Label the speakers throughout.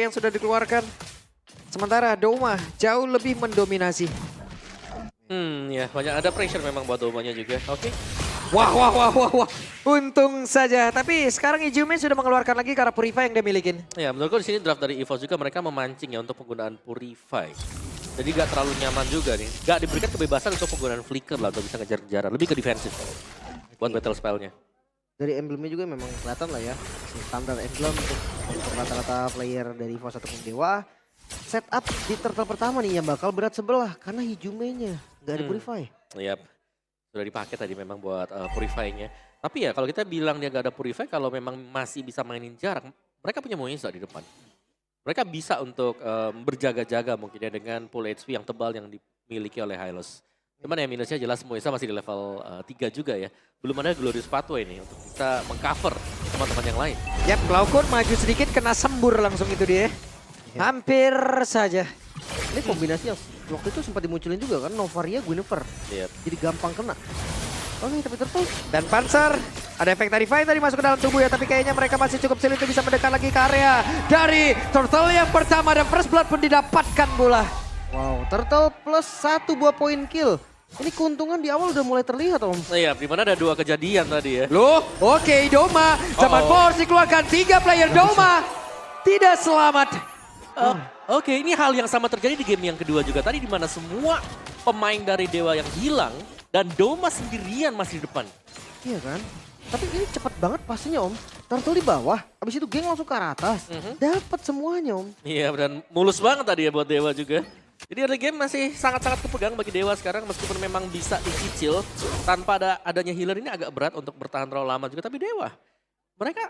Speaker 1: yang sudah dikeluarkan. Sementara Doma jauh lebih mendominasi.
Speaker 2: Ya banyak ada pressure memang buat Domanya juga. Oke.
Speaker 1: Wah. Untung saja. Tapi sekarang Ijume sudah mengeluarkan lagi karena Purify yang dia milikin.
Speaker 2: Ya menurutku di sini draft dari EVOS juga mereka memancing ya untuk penggunaan Purify. Jadi gak terlalu nyaman juga nih. Gak diberikan kebebasan untuk penggunaan Flicker lah untuk bisa ngejar-ngejaran. Lebih ke defensif buat battle spellnya.
Speaker 3: Dari emblemnya juga memang kelihatan lah ya. Standar emblem untuk rata-rata player dari EVOS ataupun Dewa. Setup di turtle pertama nih yang bakal berat sebelah karena Hijumenya nggak ada Purify.
Speaker 2: Yap, sudah dipakai tadi memang buat Purify-nya. Tapi ya kalau kita bilang dia gak ada Purify, kalau memang masih bisa mainin jarak, mereka punya Moisa di depan. Mereka bisa untuk berjaga-jaga mungkin ya dengan pool HP yang tebal yang dimiliki oleh Hylos. Cuman ya minusnya jelas Moisa masih di level 3 juga ya. Belum ada Glorious Pathway nih untuk bisa mengcover teman-teman yang lain.
Speaker 1: Yap, Glaucon maju sedikit kena sembur langsung itu dia. Hampir saja.
Speaker 3: Ini kombinasi yang waktu itu sempat dimunculin juga kan, Novaria, Guinevere.
Speaker 2: Yep.
Speaker 3: Jadi gampang kena. Oke, tapi turtle.
Speaker 1: Dan Panzer, ada efek Tarify tadi masuk ke dalam tubuh ya. Tapi kayaknya mereka masih cukup sulit untuk bisa mendekat lagi ke area dari Turtle yang pertama. Dan First Blood pun didapatkan bola.
Speaker 3: Wow, turtle plus 1 buah poin kill. Ini keuntungan di awal udah mulai terlihat Om.
Speaker 2: Iya, dimana ada 2 kejadian tadi ya.
Speaker 1: Loh, oke Doma. Zaman Force dikeluarkan 3 player Doma. Tidak selamat.
Speaker 2: Oke, ini hal yang sama terjadi di game yang kedua juga tadi, di mana semua pemain dari Dewa yang hilang dan Doma sendirian masih di depan.
Speaker 3: Iya kan? Tapi ini cepat banget pastinya Om. Turtle di bawah, habis itu geng langsung ke arah atas. Dapat semuanya Om.
Speaker 2: Iya, dan mulus banget tadi ya buat Dewa juga. Jadi early game masih sangat-sangat kepegang bagi Dewa sekarang, meskipun memang bisa dicicil tanpa adanya healer ini agak berat untuk bertahan terlalu lama juga. Tapi Dewa, mereka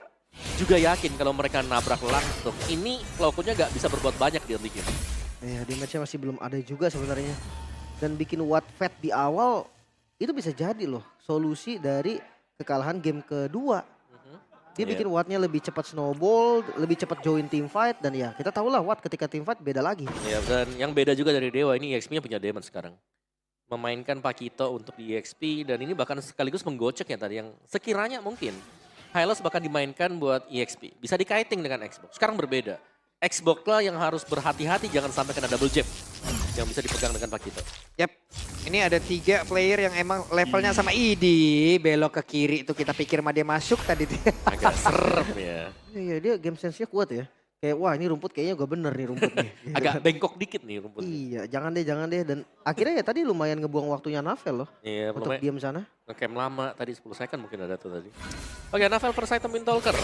Speaker 2: juga yakin kalau mereka nabrak langsung, ini Glauconnya gak bisa berbuat banyak di early game.
Speaker 3: Ya, di match-nya masih belum ada juga sebenarnya. Dan bikin Watt Fat di awal, itu bisa jadi loh solusi dari kekalahan game kedua. Dia bikin Wattnya lebih cepat snowball, lebih cepat join team fight. Dan ya kita tahu lah Watt ketika team fight beda lagi.
Speaker 2: Ya, dan yang beda juga dari Dewa, ini EXP-nya punya Demon sekarang. Memainkan Pakito untuk di EXP, dan ini bahkan sekaligus menggocek ya tadi yang sekiranya mungkin Hylos bahkan dimainkan buat EXP. Bisa dikaiting dengan Xbox. Sekarang berbeda. Xbox lah yang harus berhati-hati jangan sampai kena double jab. Yang bisa dipegang dengan Pakito.
Speaker 1: Yap, ini ada 3 player yang emang levelnya sama Idi. Belok ke kiri itu kita pikir mah dia masuk tadi.
Speaker 2: Agak serem ya.
Speaker 3: Iya, dia game sense-nya kuat ya. Kayak wah ini rumput kayaknya gak bener nih rumput nih.
Speaker 2: Agak bengkok dikit nih rumputnya.
Speaker 3: Iya, jangan deh. Dan akhirnya ya tadi lumayan ngebuang waktunya Navel loh.
Speaker 2: Iya,
Speaker 3: Untuk
Speaker 2: lumayan.
Speaker 3: diam sana.
Speaker 2: Ngecamp lama, tadi 10 second mungkin ada tuh tadi. Oke, Navel first item Wind Talker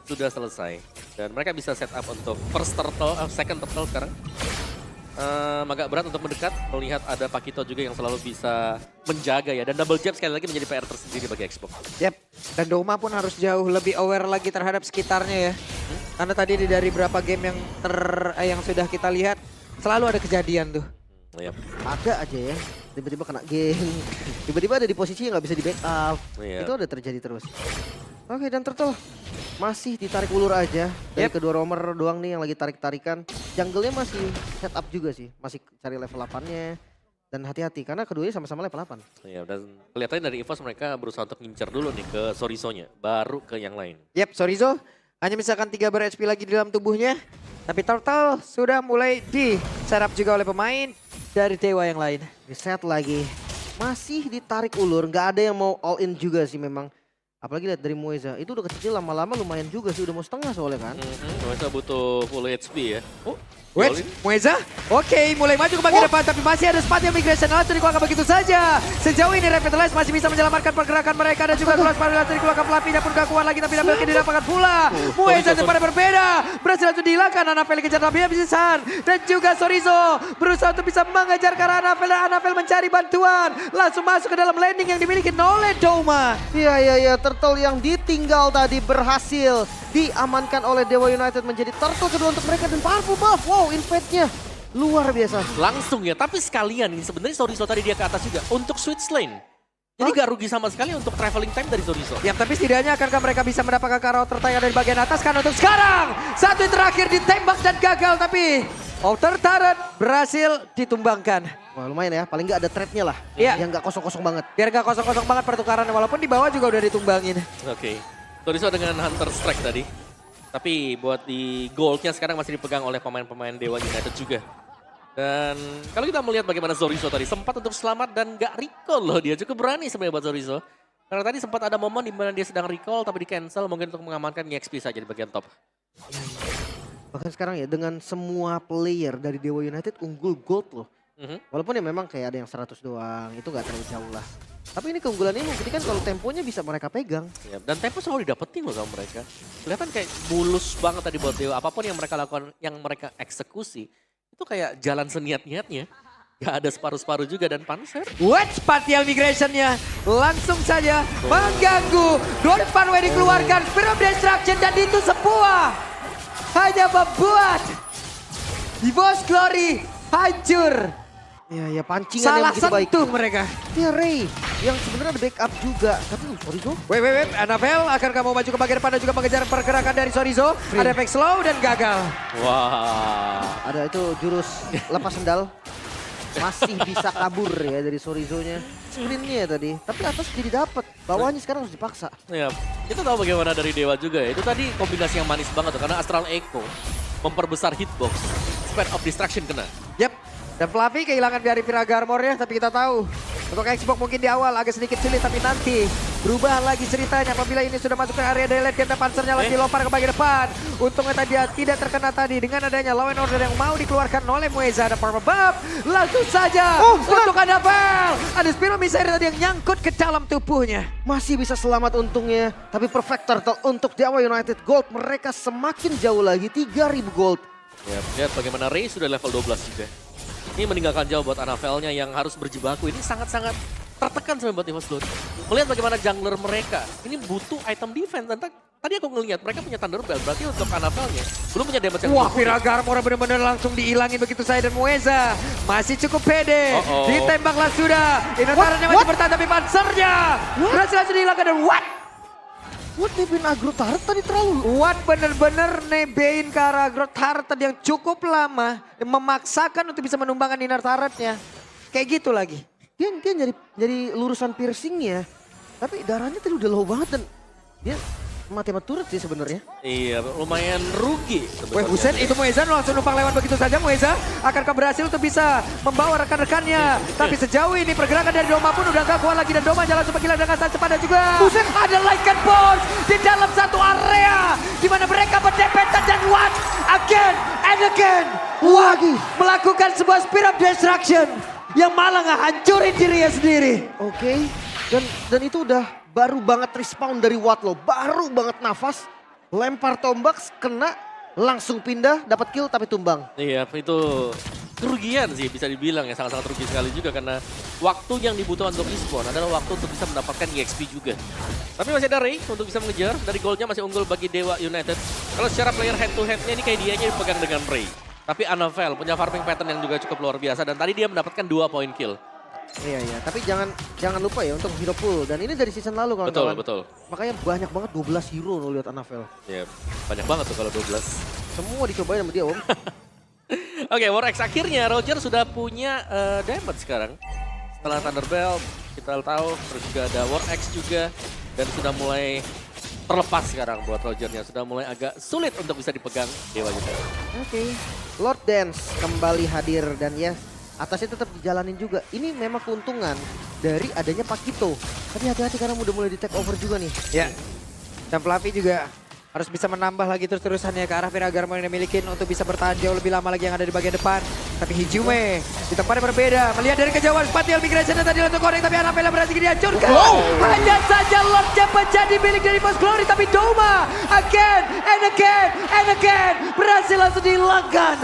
Speaker 2: sudah selesai. Dan mereka bisa set up untuk first turtle, second turtle sekarang. Agak berat untuk mendekat, melihat ada Pakito juga yang selalu bisa menjaga ya. Dan double jab sekali lagi menjadi PR tersendiri bagi Xbox.
Speaker 1: Yap, dan Doma pun harus jauh lebih aware lagi terhadap sekitarnya ya. Karena tadi dari beberapa game yang sudah kita lihat, selalu ada kejadian tuh.
Speaker 2: Yep.
Speaker 3: Ada aja ya, tiba-tiba kena geng. Tiba-tiba ada di posisi yang gak bisa di backup.
Speaker 2: Iya.
Speaker 3: Itu ada terjadi terus. Oke, dan Turtle masih ditarik ulur aja. Dari kedua roamer doang nih yang lagi tarik-tarikan. Jungle-nya masih set up juga sih. Masih cari level 8-nya. Dan hati-hati karena keduanya sama-sama level 8.
Speaker 2: Iya, dan kelihatannya dari EVOS mereka berusaha untuk ngincer dulu nih ke Sorizo-nya. Baru ke yang lain.
Speaker 1: Yap, Sorizo hanya misalkan 3 bar HP lagi di dalam tubuhnya. Tapi Turtle sudah mulai di setup juga oleh pemain dari Dewa yang lain.
Speaker 3: Reset lagi. Masih ditarik ulur. Nggak ada yang mau all in juga sih memang. Apalagi lihat dari Moeza. Itu udah kecil lama-lama lumayan juga sih. Udah mau setengah soalnya kan.
Speaker 2: Moeza butuh full HP ya. Oh,
Speaker 1: Wait, Moeza, oke, mulai maju ke bagian depan, tapi masih ada spot yang migration langsung dikeluarkan begitu saja. Sejauh ini Revitalize masih bisa menyelamatkan pergerakan mereka dan juga Cross Parallel dikeluarkan Flappy dan pun gak kuat lagi, tapi Navel didapatkan pula. Moeza sempat berbeda, berhasil langsung dihilangkan, Navel dikejar tapi habisan. Dan juga Sorizo berusaha untuk bisa mengejar ke arah Navel dan Navel mencari bantuan. Langsung masuk ke dalam landing yang dimiliki oleh Doma.
Speaker 3: Iya, Turtle yang ditinggal tadi berhasil diamankan oleh Dewa United menjadi turtle kedua untuk mereka dan powerful buff. Wow, invade-nya luar biasa.
Speaker 2: Langsung ya, tapi sekalian ini sebenarnya Sorizo tadi dia ke atas juga untuk switch lane. Jadi gak rugi sama sekali untuk traveling time dari Sorizo.
Speaker 1: Ya, tapi setidaknya akankah mereka bisa mendapatkan Karao tertayang dari bagian atas kan untuk sekarang. Satu yang terakhir ditembak dan gagal tapi Outer Turret berhasil ditumbangkan.
Speaker 3: Wah, lumayan ya, paling nggak ada trade-nya lah.
Speaker 1: Iya.
Speaker 3: Yang nggak kosong-kosong banget.
Speaker 1: Biar gak kosong-kosong banget pertukaran walaupun di bawah juga udah ditumbangin.
Speaker 2: Oke. Sorizo dengan Hunter Strike tadi. Tapi buat di goldnya sekarang masih dipegang oleh pemain-pemain Dewa United juga. Dan kalau kita melihat bagaimana Zorizo tadi sempat untuk selamat dan gak recall loh, dia cukup berani sebenarnya buat Zorizo. Karena tadi sempat ada momen di mana dia sedang recall tapi di cancel mungkin untuk mengamankan EXP saja di bagian top.
Speaker 3: Bahkan sekarang ya dengan semua player dari Dewa United unggul gold loh. Walaupun ya memang kayak ada yang 100 doang, itu gak terlalu jauh lah. Tapi ini keunggulan ini membuktikan kalau temponya bisa mereka pegang.
Speaker 2: Ya, dan tempo selalu didapetin loh sama mereka. Kelihatan kayak mulus banget tadi buat Dewa. Apapun yang mereka lakukan, yang mereka eksekusi, itu kayak jalan seniat-niatnya. Gak ada separuh-separuh juga dan Panzer.
Speaker 1: Watch partial migration-nya langsung saja mengganggu. Door Funway dikeluarkan, Spear of Destruction dan itu sebuah hanya membuat EVOS Glory hancur.
Speaker 3: Ya pancingan
Speaker 1: Salah
Speaker 3: yang begitu baik.
Speaker 1: sentuh mereka.
Speaker 3: Ya Ray yang sebenarnya ada backup juga. Tapi Sorizo.
Speaker 1: Wait. Annabelle akan kamu maju ke bagian depan dan juga mengejar pergerakan dari Sorizo. Ada efek slow dan gagal.
Speaker 2: Wah.
Speaker 3: Ada itu jurus lepas sendal. Masih bisa kabur ya dari Sorizo-nya. Sprintnya tadi. Tapi atas jadi dapat. Bawahnya sekarang harus dipaksa.
Speaker 2: Ya, itu tahu bagaimana dari Dewa juga ya. Itu tadi kombinasi yang manis banget tuh. Karena Astral Echo memperbesar hitbox. Spread of Distraction kena.
Speaker 1: Yep. Dan Fluffy kehilangan dari Piraga Armor-nya, tapi kita tahu untuk Xbox mungkin di awal agak sedikit sulit, tapi nanti berubah lagi ceritanya apabila ini sudah masuk ke area delete. Kita Panzernya lagi dilempar ke bagian depan. Untungnya tadi dia tidak terkena tadi dengan adanya Law and Order yang mau dikeluarkan oleh Mueza. Ada Power Buff, langsung saja untuk Annabelle. Ada Spiro Misair tadi yang nyangkut ke dalam tubuhnya.
Speaker 3: Masih bisa selamat untungnya. Tapi perfect turtle untuk Dewa United Gold. Mereka semakin jauh lagi 3000 gold.
Speaker 2: Ya, lihat bagaimana Ray sudah level 12 juga. Ini meninggalkan jauh buat Annabelle-nya yang harus berjibaku. Ini sangat-sangat tertekan sama buat EVOS Glory. Melihat bagaimana jungler mereka, ini butuh item defense. Dan tadi aku ngelihat mereka punya Thunder Belt, berarti untuk Annabelle-nya belum punya damage yang
Speaker 1: Wah,
Speaker 2: cukup.
Speaker 1: Piraga Armor benar-benar langsung dihilangin begitu saya dan Mueza. Masih cukup pede. Ditembaklah sudah. Inotarannya masih bertahan tapi Panzernya berhasil langsung dihilangkan dan
Speaker 3: What nebein agro turret tadi terlalu.
Speaker 1: Watt bener-bener nebein ke arah Growth Turret tadi yang cukup lama. Yang memaksakan untuk bisa menumbangkan inner turretnya. Kayak gitu lagi.
Speaker 3: Dia jadi lurusan piercingnya. Tapi darahnya tadi udah low banget dan dia mati sama turret sih sebenarnya.
Speaker 2: Iya, lumayan rugi
Speaker 1: Weh, buset, itu Mueza langsung numpang lewat begitu saja. Mueza akankah berhasil untuk bisa membawa rekan-rekannya. Tapi sejauh ini pergerakan dari Doma pun udah gak kuat lagi. Dan Doma jalan super gila dengan sangat cepat dan juga buset, ada Lycan Force di dalam satu area. Di mana mereka berdempetan dan Watt again and again. Watt melakukan sebuah Spear of Destruction yang malah ngehancurin dirinya sendiri.
Speaker 3: Oke. Dan itu udah baru banget respawn dari Watt lo. Baru banget nafas. Lempar tombak, kena, langsung pindah, dapat kill tapi tumbang.
Speaker 2: Iya, itu kerugian sih bisa dibilang ya, sangat-sangat rugi sekali juga karena waktu yang dibutuhkan untuk respawn adalah waktu untuk bisa mendapatkan EXP juga. Tapi masih ada Ray untuk bisa mengejar, dari goldnya masih unggul bagi Dewa United. Kalau secara player head to headnya ini kayak dianya dipegang dengan Ray. Tapi Annabelle punya farming pattern yang juga cukup luar biasa dan tadi dia mendapatkan 2 poin kill.
Speaker 3: Iya, tapi jangan lupa ya untuk hero pool. Dan ini dari season lalu kawan-kawan.
Speaker 2: Betul.
Speaker 3: Makanya banyak banget 12 hero lo lihat Annabelle.
Speaker 2: Ya, banyak banget tuh kalau 12.
Speaker 3: Semua dicobain sama dia Om.
Speaker 2: Oke, War X akhirnya Roger sudah punya damage sekarang. Setelah Thunderbell, kita tahu terus juga ada War X juga. Dan sudah mulai terlepas sekarang buat Rogernya. Sudah mulai agak sulit untuk bisa dipegang Dewa United.
Speaker 3: Oke. Lord Dance kembali hadir dan ya atasnya tetap dijalanin juga. Ini memang keuntungan dari adanya Pakito. Tapi hati-hati karena udah mulai di take over juga nih.
Speaker 1: Ya, dan Fluffy juga harus bisa menambah lagi terus-terusannya ke arah Piraga Armor yang dimiliki untuk bisa bertahan jauh lebih lama lagi yang ada di bagian depan. Tapi Hijume di tempatnya berbeda. Melihat dari kejauhan Spatial Migration tadi untuk korek tapi Annabelle berhasil dihancurkan. Hanya saja Lord Jump jadi milik dari EVOS Glory tapi Doma again and again berhasil langsung dihilangkan.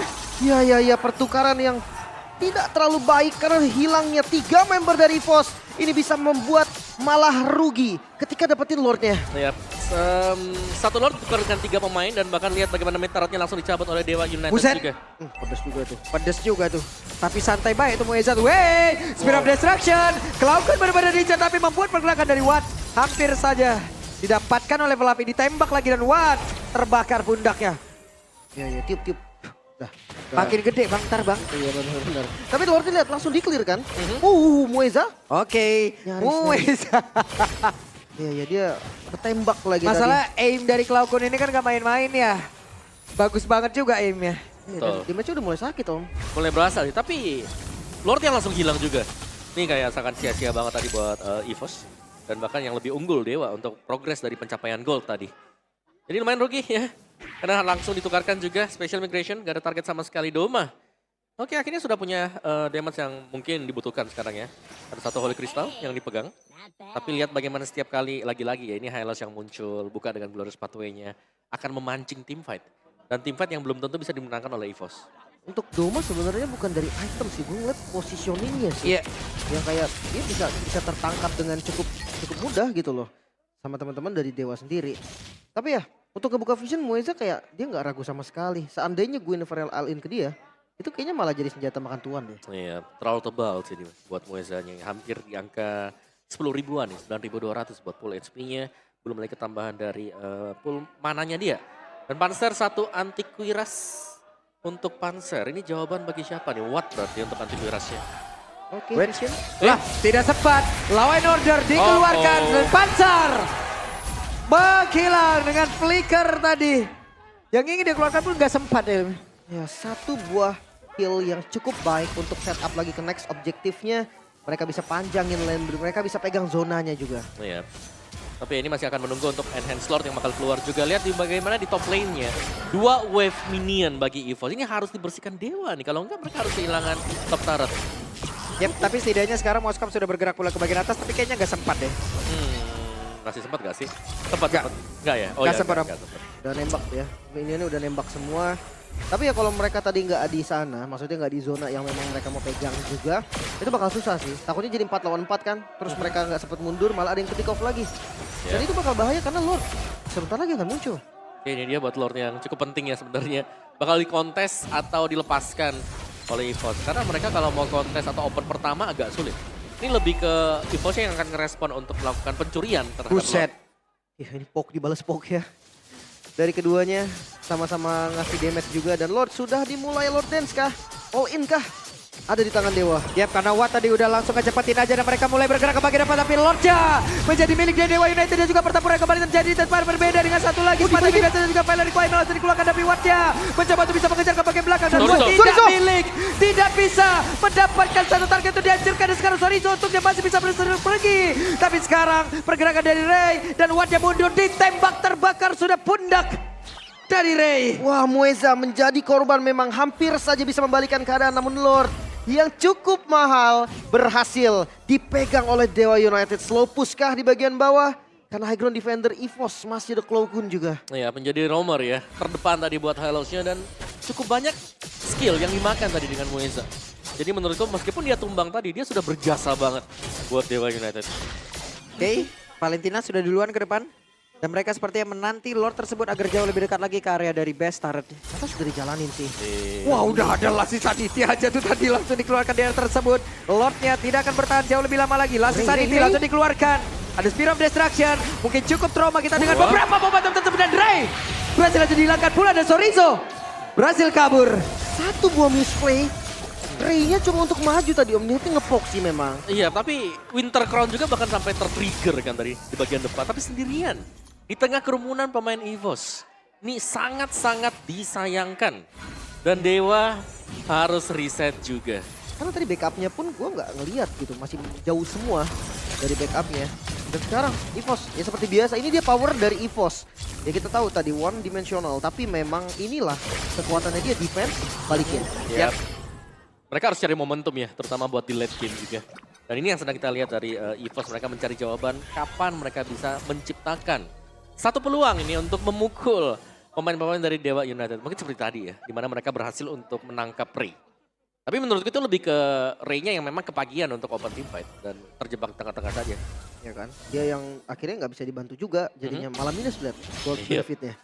Speaker 3: Ya, pertukaran yang tidak terlalu baik karena hilangnya 3 member dari EVOS. Ini bisa membuat malah rugi ketika dapetin Lordnya.
Speaker 2: Ya, satu Lord tukar dengan 3 pemain dan bahkan lihat bagaimana mid turretnya langsung dicabut oleh Dewa United
Speaker 1: Buset.
Speaker 2: juga.
Speaker 3: Pedes juga tuh.
Speaker 1: Pedes juga tuh. Tapi santai baik itu Mueza tuh. Wey, Spear of Destruction. Cloud-Kun benar-benar dicat tapi membuat pergerakan dari Watt hampir saja didapatkan oleh Fluffy. Ditembak lagi dan Watt terbakar pundaknya.
Speaker 3: Ya, tiup. Dah.
Speaker 1: Makin gede bang, ntar bang.
Speaker 3: Iya benar. Tapi Lordnya lihat langsung di-clear kan. Mueza.
Speaker 1: Oke,
Speaker 3: Nyaris,
Speaker 1: Mueza.
Speaker 3: Iya dia ketembak lagi
Speaker 1: Masalah aim dari Cloud9 ini kan gak main-main ya. Bagus banget juga aimnya.
Speaker 3: tadi.
Speaker 2: Betul.
Speaker 3: Dan damage-nya udah mulai sakit Om.
Speaker 2: Mulai berasa sih, tapi Lord yang langsung hilang juga. Ini kayak sangat sia-sia banget tadi buat EVOS. Dan bahkan yang lebih unggul Dewa untuk progres dari pencapaian gold tadi. Jadi lumayan rugi ya. Karena langsung ditukarkan juga special migration, gak ada target sama sekali Doma. Oke, akhirnya sudah punya damage yang mungkin dibutuhkan sekarang ya. Ada satu Holy Crystal yang dipegang. Tapi lihat bagaimana setiap kali lagi-lagi ya, ini Hylos yang muncul, buka dengan Glorious Pathway-nya. Akan memancing teamfight. Dan teamfight yang belum tentu bisa dimenangkan oleh EVOS.
Speaker 3: Untuk Doma sebenarnya bukan dari item sih, gue ngeliat positioningnya sih.
Speaker 1: Iya.
Speaker 3: Yang kayak dia bisa tertangkap dengan cukup mudah gitu loh. Sama teman-teman dari Dewa sendiri. Tapi ya, untuk ngebuka vision Moeza kayak dia nggak ragu sama sekali. Seandainya gue Neverell all-in ke dia, itu kayaknya malah jadi senjata makan tuan deh.
Speaker 2: Iya, terlalu tebal sih buat Moeza-nya. Hampir di angka 10 ribuan nih, 9.200 buat pool HP-nya. Belum lagi ketambahan dari pool mananya dia. Dan Panzer satu anti-Quiras untuk Panzer. Ini jawaban bagi siapa nih? What berarti untuk anti-Quirasnya?
Speaker 3: Oke,
Speaker 1: Wait.
Speaker 3: vision.
Speaker 1: Lah, tidak sempat. Law and Order dikeluarkan.
Speaker 2: Oh, oh.
Speaker 1: Dan Panzer menghilang dengan flicker tadi. Yang ingin dikeluarkan pun gak sempat ya.
Speaker 3: Ya, satu buah kill yang cukup baik untuk setup lagi ke next objektifnya. Mereka bisa panjangin lane, mereka bisa pegang zonanya juga.
Speaker 2: Iya. Tapi ini masih akan menunggu untuk enhance Lord yang bakal keluar juga. Lihat di bagaimana di top lane-nya. 2 wave minion bagi EVOS. Ini harus dibersihkan Dewa nih. Kalau enggak mereka harus kehilangan top turret.
Speaker 1: Yep, tapi setidaknya sekarang Moskam sudah bergerak pula ke bagian atas. Tapi kayaknya gak sempat deh.
Speaker 2: Masih sempat gak sih? Sempat,
Speaker 1: Nggak.
Speaker 2: Enggak ya?
Speaker 1: Nggak sempat, Om.
Speaker 2: nggak sempat.
Speaker 3: Udah nembak ya, ini udah nembak semua. Tapi ya kalau mereka tadi nggak di sana, maksudnya nggak di zona yang memang mereka mau pegang juga, itu bakal susah sih. Takutnya jadi 4 lawan 4 kan, terus mereka nggak sempat mundur, malah ada yang ketik off lagi. Dan itu bakal bahaya karena Lord sebentar lagi akan muncul.
Speaker 2: Oke, ini dia buat Lord yang cukup penting ya sebenarnya. Bakal dikontes atau dilepaskan oleh EVOS. Karena mereka kalau mau kontes atau open pertama agak sulit. Ini lebih ke EVOS yang akan ngerespon untuk melakukan pencurian terhadap
Speaker 1: Buset.
Speaker 2: Lord.
Speaker 3: Ya ini poke dibalas poke ya. Dari keduanya sama-sama ngasih damage juga dan Lord sudah dimulai Lord Dance kah? All in kah? Ada di tangan Dewa.
Speaker 1: Yap, karena Watt tadi udah langsung ngecepatin aja dan mereka mulai bergerak ke bagian depan. Tapi Lordnya menjadi milik dari Dewa United dan juga pertempuran kembali terjadi. Dan berbeda dengan satu lagi. Sepatu Migas dan juga Valerie Quine langsung dikeluarkan. Tapi Wattnya mencoba untuk bisa mengejar ke bagian belakang. Dan Watt tidak milik. Tidak bisa mendapatkan satu target itu dihancurkan. Dan sekarang Sorizo untuknya masih bisa pergi. Tapi sekarang pergerakan dari Ray. Dan Wattnya mundur ditembak terbakar sudah pundak dari Ray.
Speaker 3: Wah, Moeza menjadi korban, memang hampir saja bisa membalikan keadaan, namun Lord yang cukup mahal berhasil dipegang oleh Dewa United. Slow push kah di bagian bawah? Karena high ground defender EVOS masih ada Cloud9 juga.
Speaker 2: Iya, menjadi roamer ya. Terdepan tadi buat Hylos-nya dan cukup banyak skill yang dimakan tadi dengan Moeza. Jadi menurutku meskipun dia tumbang tadi, dia sudah berjasa banget buat Dewa United.
Speaker 1: Oke, Valentina sudah duluan ke depan. Dan mereka sepertinya menanti Lord tersebut agar jauh lebih dekat lagi ke area dari base turret.
Speaker 3: Atau sudah dijalanin sih.
Speaker 1: Wah, udah ada Lasi Saniti aja tuh tadi langsung dikeluarkan di area tersebut. Lordnya tidak akan bertahan jauh lebih lama lagi. Lasi Saniti langsung dikeluarkan. Ada Spear of Destruction. Mungkin cukup trauma kita dengan beberapa momentum tersebut. Dan Ray berhasil aja dihilangkan pula. Dan Sorizo berhasil kabur.
Speaker 3: Satu buah misplay. Ray-nya cuma untuk maju tadi Om. Dia ngepok sih memang.
Speaker 2: Iya, tapi Winter Crown juga bahkan sampai tertrigger kan tadi di bagian depan. Tapi sendirian. Di tengah kerumunan pemain EVOS. Ini sangat-sangat disayangkan. Dan Dewa harus reset juga.
Speaker 3: Karena tadi backupnya pun gue nggak ngeliat gitu. Masih jauh semua dari backupnya. Dan sekarang EVOS ya seperti biasa. Ini dia power dari EVOS. Ya kita tahu tadi one dimensional. Tapi memang inilah kekuatannya dia defense balikin.
Speaker 2: Yap. Mereka harus cari momentum ya, terutama buat di late game juga. Dan ini yang sedang kita lihat dari EVOS. Mereka mencari jawaban kapan mereka bisa menciptakan satu peluang ini untuk memukul pemain-pemain dari Dewa United. Mungkin seperti tadi ya, di mana mereka berhasil untuk menangkap Ray. Tapi menurutku itu lebih ke Ray-nya yang memang kepagian untuk open team fight dan terjebak di tengah-tengah saja.
Speaker 3: Ya kan? Dia yang akhirnya nggak bisa dibantu juga. Jadinya malah minus lihat gold
Speaker 2: Iya.
Speaker 3: benefitnya.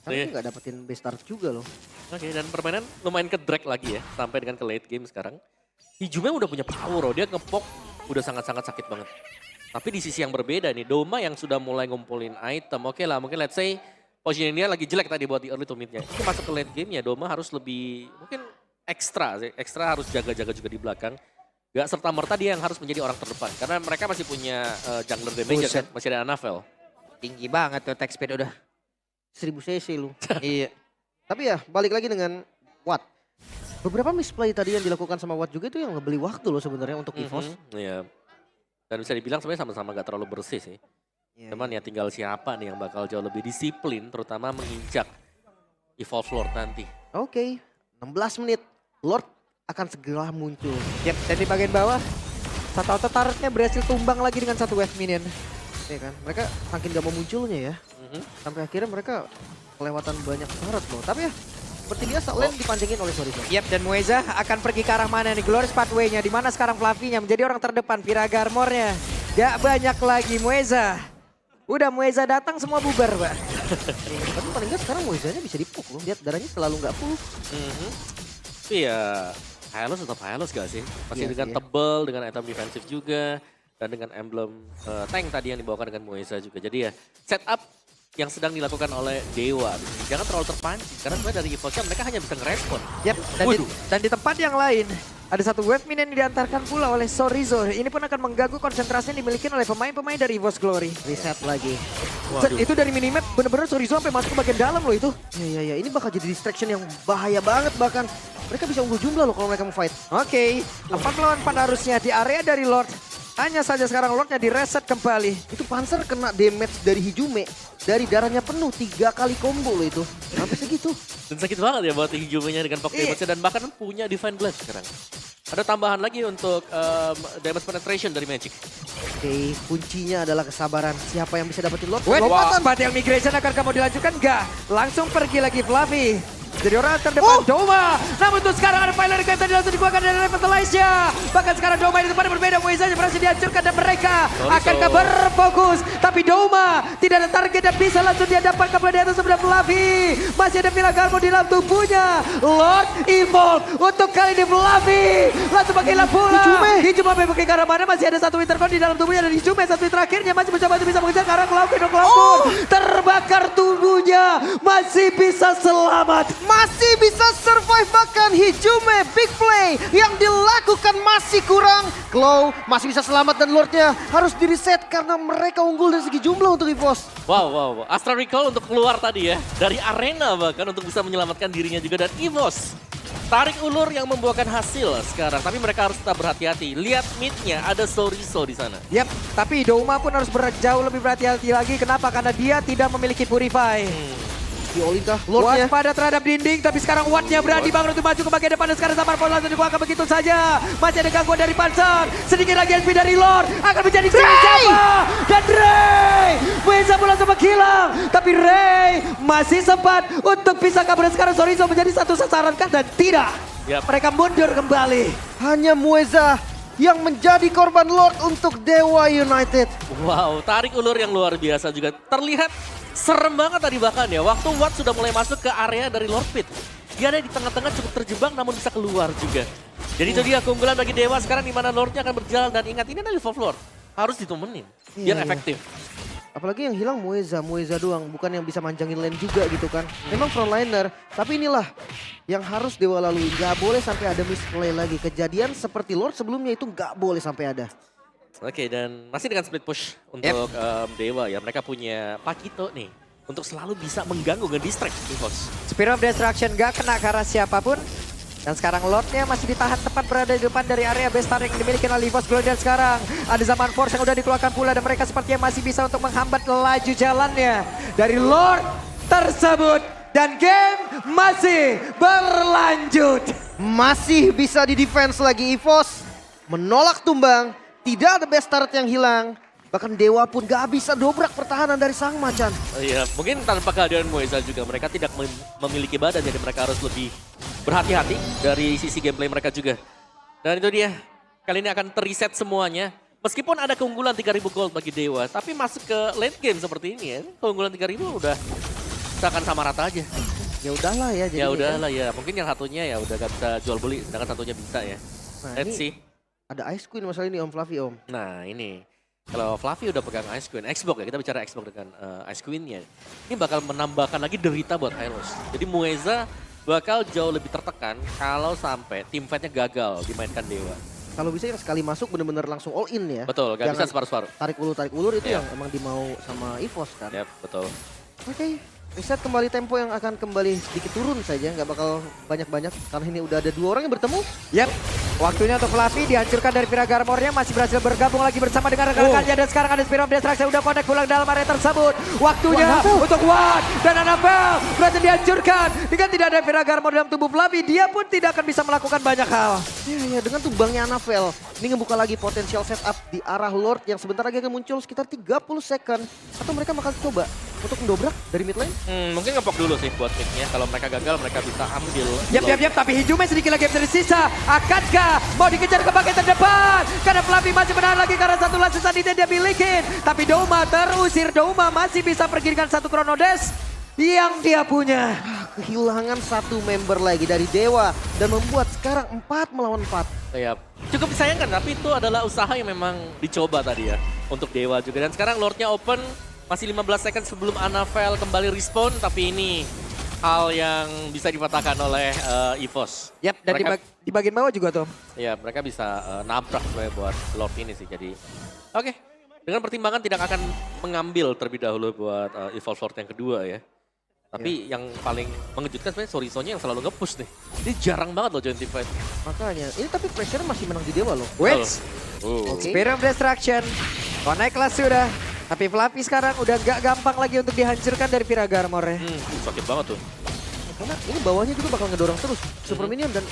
Speaker 3: Karena dia nggak dapetin base start juga loh.
Speaker 2: Oke, dan permainan lumayan ke drag lagi ya, sampai dengan ke late game sekarang. Hijumnya udah punya power, dia ngepok udah sangat-sangat sakit banget. Tapi di sisi yang berbeda nih, Doma yang sudah mulai ngumpulin item. Oke lah, mungkin let's say posisinya dia lagi jelek tadi buat di early to mid-nya. Ini masuk ke late game ya, Doma harus lebih, mungkin ekstra sih. Ekstra harus jaga-jaga juga di belakang. Gak serta-merta dia yang harus menjadi orang terdepan. Karena mereka masih punya jungler damage
Speaker 1: Buset.
Speaker 2: kan, masih ada Anafel.
Speaker 1: Tinggi banget tuh attack speed udah.
Speaker 3: 1000 cc lu.
Speaker 1: Iya.
Speaker 3: Tapi ya balik lagi dengan Watt. Beberapa misplay tadi yang dilakukan sama Watt juga itu yang ngebeli waktu loh sebenarnya untuk EVOS.
Speaker 2: Iya. Dan bisa dibilang sebenarnya sama-sama gak terlalu bersih sih.
Speaker 3: Iya,
Speaker 2: Cuman ya tinggal siapa nih yang bakal jauh lebih disiplin, terutama menginjak Evolve Lord nanti.
Speaker 3: Oke, 16 menit. Lord akan segera muncul.
Speaker 1: Yap, dan di bagian bawah satu auto turretnya berhasil tumbang lagi dengan satu wave minion.
Speaker 3: Ya kan, mereka makin gak mau munculnya ya.
Speaker 2: Mhm.
Speaker 3: Sampai akhirnya mereka kelewatan banyak turret loh. Tapi ya seperti biasa lane dipancingin oleh Sorizo.
Speaker 1: Yap, dan Mueza akan pergi ke arah mana nih? Glorious Pathway-nya, di mana sekarang Fluffy-nya menjadi orang terdepan. Viraga Armor-nya gak banyak lagi Mueza. Udah Mueza datang semua bubar, Pak.
Speaker 3: Tapi paling nggak sekarang Moizanya bisa dipuk loh. Lihat darahnya selalu nggak full.
Speaker 2: Tapi ya Hylos tetap Hylos gak sih? Masih
Speaker 3: Iya
Speaker 2: dengan
Speaker 3: sih ya.
Speaker 2: tebel, dengan item defensif juga. Dan dengan emblem tank tadi yang dibawakan dengan Moeza juga. Jadi ya setup yang sedang dilakukan oleh Dewa. Jangan terlalu terpancing. Karena sebenarnya dari EVOS mereka hanya bisa ngerespon.
Speaker 1: Yap, dan di tempat yang lain ada satu wave minion yang diantarkan pula oleh Sorizo. Ini pun akan mengganggu konsentrasi yang dimiliki oleh pemain-pemain dari EVOS Glory.
Speaker 3: Reset lagi.
Speaker 2: Waduh.
Speaker 1: Itu dari minimap bener-bener Sorizo sampai masuk ke bagian dalam loh itu.
Speaker 3: Ya, ini bakal jadi distraction yang bahaya banget bahkan. Mereka bisa unggul jumlah loh kalau mereka mau fight.
Speaker 1: Oke, 4 lawan 4 harusnya di area dari Lord. Hanya saja sekarang Lordnya direset kembali.
Speaker 3: Itu Panzer kena damage dari Hijume. Dari darahnya penuh 3 kali combo loh itu. Sampai segitu.
Speaker 2: Dan sakit banget ya buat Hijumenya dengan Pok
Speaker 1: Iya.
Speaker 2: damage dan bahkan punya Divine Blast sekarang. Ada tambahan lagi untuk damage penetration dari Magic.
Speaker 3: Oke, kuncinya adalah kesabaran. Siapa yang bisa dapetin Lord?
Speaker 1: Wait,
Speaker 3: Lompatan.
Speaker 1: spot yang migration akan kamu dilanjutkan nggak? Langsung pergi lagi Fluffy. Jadi orang terdepan Doma. Namun untuk sekarang ada Pilot yang tadi langsung dikeluarkan dari Revitalize-nya. Bahkan sekarang Doma di depan yang berbeda. Moizanya berhasil dihancurkan dan mereka akankah berfokus. Tapi Doma tidak ada target dan bisa langsung dia dapatkan di atas sebelah Fluffy. Masih ada Viragarmo di dalam tubuhnya. Lord Evolve untuk kali ini Fluffy. Langsung pakai pula. Hijume pakai ke arah mana? Masih ada satu Wintercon di dalam tubuhnya dan Hijume satu terakhirnya masih mencoba untuk bisa mengejar ke arah Cloud terbakar tubuhnya. Masih bisa selamat.
Speaker 3: Masih bisa survive bahkan Hijume big play yang dilakukan masih kurang. Claw masih bisa selamat dan Lordnya harus di reset karena mereka unggul dari segi jumlah untuk EVOS.
Speaker 2: Wow. Astra Recall untuk keluar tadi ya. Dari arena bahkan untuk bisa menyelamatkan dirinya juga dan EVOS. Tarik ulur yang membuahkan hasil sekarang. Tapi mereka harus tetap berhati-hati. Lihat mid-nya ada Sorizo di sana.
Speaker 1: Yap, tapi Doma pun harus jauh lebih berhati-hati lagi. Kenapa? Karena dia tidak memiliki Purify.
Speaker 3: Diolin kah Lordnya?
Speaker 1: Waspada terhadap dinding, tapi sekarang Wattnya berani banget untuk maju ke bagian depan. Dan sekarang Samar Pon langsung dikeluarkan begitu saja. Masih ada gangguan dari Panzer. Sedikit lagi SP dari Lord. Akan menjadi siapa? Dan Ray bisa langsung menghilang. Tapi Ray masih sempat untuk bisa kabur. Sekarang Sorizo menjadi satu sasaran kan dan tidak.
Speaker 2: Yap.
Speaker 1: Mereka mundur kembali.
Speaker 3: Hanya Mueza yang menjadi korban Lord untuk Dewa United.
Speaker 2: Wow, tarik ulur yang luar biasa juga. Terlihat serem banget tadi bahkan ya. Waktu Watt sudah mulai masuk ke area dari Lord Pit. Dia ada di tengah-tengah cukup terjebak namun bisa keluar juga. Jadi itu dia keunggulan bagi Dewa sekarang di mana Lordnya akan berjalan. Dan ingat ini adalah Evolve Lord. Harus ditemenin biar
Speaker 3: Iya.
Speaker 2: efektif.
Speaker 3: Apalagi yang hilang Mueza doang. Bukan yang bisa manjangin lane juga gitu kan. Memang frontliner, tapi inilah yang harus Dewa lalui. Gak boleh sampai ada misplay lagi. Kejadian seperti Lord sebelumnya itu gak boleh sampai ada.
Speaker 2: Oke, dan masih dengan split push untuk Dewa ya. Mereka punya Pakito nih. Untuk selalu bisa mengganggu, nge-distract EVOS.
Speaker 1: Spirit of Destruction gak kena ke arah siapapun. Dan sekarang Lordnya masih ditahan tepat berada di depan dari area base star yang dimiliki oleh EVOS Glory. Dan sekarang ada Zaman Force yang udah dikeluarkan pula. Dan mereka sepertinya masih bisa untuk menghambat laju jalannya dari Lord tersebut. Dan game masih berlanjut.
Speaker 3: Masih bisa di defense lagi EVOS. Menolak tumbang. Tidak ada best turret yang hilang. Bahkan Dewa pun gak bisa dobrak pertahanan dari sang macan.
Speaker 2: Iya, mungkin tanpa kehadiran Moeza juga mereka tidak memiliki badan. Jadi mereka harus lebih berhati-hati dari sisi gameplay mereka juga. Dan itu dia, kali ini akan terreset semuanya. Meskipun ada keunggulan 3.000 gold bagi Dewa. Tapi masuk ke late game seperti ini ya, keunggulan 3.000 udah seakan sama rata aja.
Speaker 3: Ya udahlah ya.
Speaker 2: Ya udahlah ya, mungkin yang satunya ya udah gak bisa jual beli, sedangkan satunya bisa ya.
Speaker 3: Nah,
Speaker 2: Let's see.
Speaker 3: ada Ice Queen masalah ini Om Fluffy Om.
Speaker 2: Nah ini, kalau Fluffy udah pegang Ice Queen, Xbox ya, kita bicara Xbox dengan Ice Queen-nya. Ini bakal menambahkan lagi derita buat Hylos. Jadi Mueza bakal jauh lebih tertekan kalau sampai tim fight-nya gagal dimainkan Dewa.
Speaker 3: Kalau bisa yang sekali masuk bener-bener langsung all in ya.
Speaker 2: Betul, gak bisa
Speaker 3: Jangan
Speaker 2: separuh-separuh.
Speaker 3: tarik ulur itu
Speaker 2: Iya.
Speaker 3: yang emang dimau sama EVOS kan.
Speaker 2: Yap, betul.
Speaker 3: Oke, reset kembali tempo yang akan kembali sedikit turun saja, nggak bakal banyak-banyak karena ini udah ada 2 orang yang bertemu.
Speaker 1: Yap, waktunya untuk Fluffy dihancurkan dari Piraga Armornya, masih berhasil bergabung lagi bersama dengan rekan-rekannya dan sekarang ada Spirit of Destruction udah connect pulang dalam area tersebut. Waktunya untuk Wan dan Annabelle berhasil dihancurkan dengan tidak ada Piraga Armor dalam tubuh Fluffy, dia pun tidak akan bisa melakukan banyak hal.
Speaker 3: Ya, dengan tumbangnya Annabelle, ini ngebuka lagi potensial setup di arah Lord yang sebentar lagi akan muncul sekitar 30 second. Atau mereka bakal coba untuk mendobrak dari mid lane.
Speaker 2: Mungkin ngepok dulu sih buat picknya. Kalau mereka gagal, mereka bisa ambil.
Speaker 1: Yap, tapi Hijume sedikit lagi yang tersisa. Akankah mau dikejar ke bagian terdepan? Karena Fluffy masih menahan lagi karena satu last susah dia milikin. Tapi Douma terusir, Douma masih bisa pergi dengan satu Chrono Dash yang dia punya.
Speaker 3: Kehilangan 1 member lagi dari Dewa dan membuat sekarang 4 melawan 4.
Speaker 2: Ya, cukup disayangkan, tapi itu adalah usaha yang memang dicoba tadi ya. Untuk Dewa juga. Dan sekarang Lordnya open, masih 15 second sebelum Annabelle kembali respawn. Tapi ini hal yang bisa dipatahkan oleh EVOS.
Speaker 1: Yap, dan di bagian bawah juga tuh.
Speaker 2: Ya, mereka bisa nabrak sebenarnya buat Lord ini sih. Jadi, oke. Dengan pertimbangan tidak akan mengambil terlebih dahulu buat Evolve Lord yang kedua ya. Tapi yang paling mengejutkan sebenarnya Sorisonya yang selalu nge-push nih. Dia jarang banget loh join team fight.
Speaker 3: Makanya, ini tapi pressure masih menang di Dewa loh.
Speaker 1: Wait,
Speaker 3: Oke.
Speaker 1: Spirit of Destruction, connect lah sudah. Tapi Fluffy sekarang udah gak gampang lagi untuk dihancurkan dari Piraga Armornya.
Speaker 2: Sakit banget tuh.
Speaker 3: Karena ini bawahnya juga bakal ngedorong terus Super Minion dan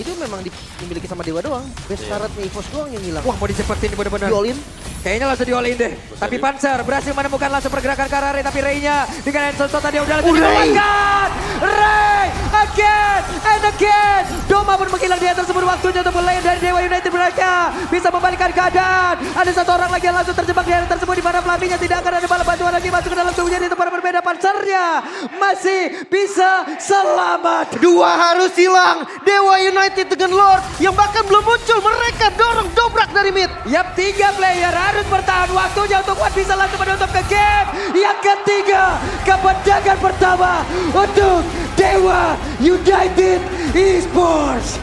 Speaker 3: itu memang dimiliki sama Dewa doang. Best turretnya EVOS doang yang hilang.
Speaker 1: Wah, mau dicepetin bener-bener.
Speaker 3: Di all in.
Speaker 1: Kayaknya langsung di-all in deh. Tapi Panzer berhasil menemukan langsung pergerakan ke arah Ray. Tapi Ray-nya dengan Enzo tadi udah langsung dikeluarkan. Ray again and again. Doma pun menghilang di atas tersebut. Waktunya untuk mulai dari Dewa United mereka. Bisa membalikkan keadaan. Ada satu orang lagi yang langsung terjebak di area tersebut. Di mana Fluffy-nya tidak akan ada bala bantuan lagi. Masuk ke dalam tubuhnya di tempat berbeda. Panzernya masih bisa selamat.
Speaker 3: 2 harus hilang. Dewa United dengan Lord yang bahkan belum muncul. Mereka dorong dobrak dari mid.
Speaker 1: Yap, 3 player harus bertahan. Waktunya untuk Wan bisa langsung menutup ke game yang ketiga. Kemenangan pertama untuk Dewa United Esports.